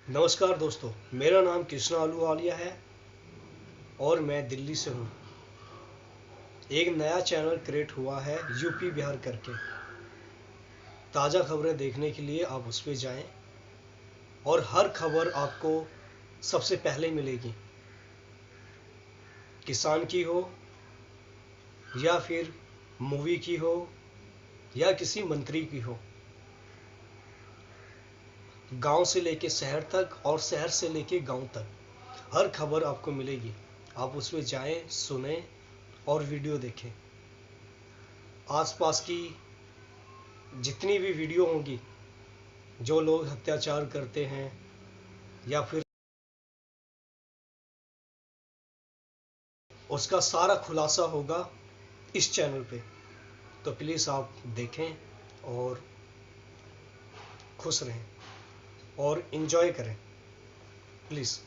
नमस्कार दोस्तों, मेरा नाम कृष्णा आलूवालिया है और मैं दिल्ली से हूँ। एक नया चैनल क्रिएट हुआ है यूपी बिहार करके। ताज़ा खबरें देखने के लिए आप उस पर जाएं और हर खबर आपको सबसे पहले मिलेगी। किसान की हो या फिर मूवी की हो या किसी मंत्री की हो, गांव से लेके शहर तक और शहर से लेके गांव तक हर खबर आपको मिलेगी। आप उसमें जाएं, सुने और वीडियो देखें। आसपास की जितनी भी वीडियो होंगी, जो लोग अत्याचार करते हैं या फिर उसका सारा खुलासा होगा इस चैनल पे। तो प्लीज़ आप देखें और खुश रहें और इन्जॉय करें प्लीज़।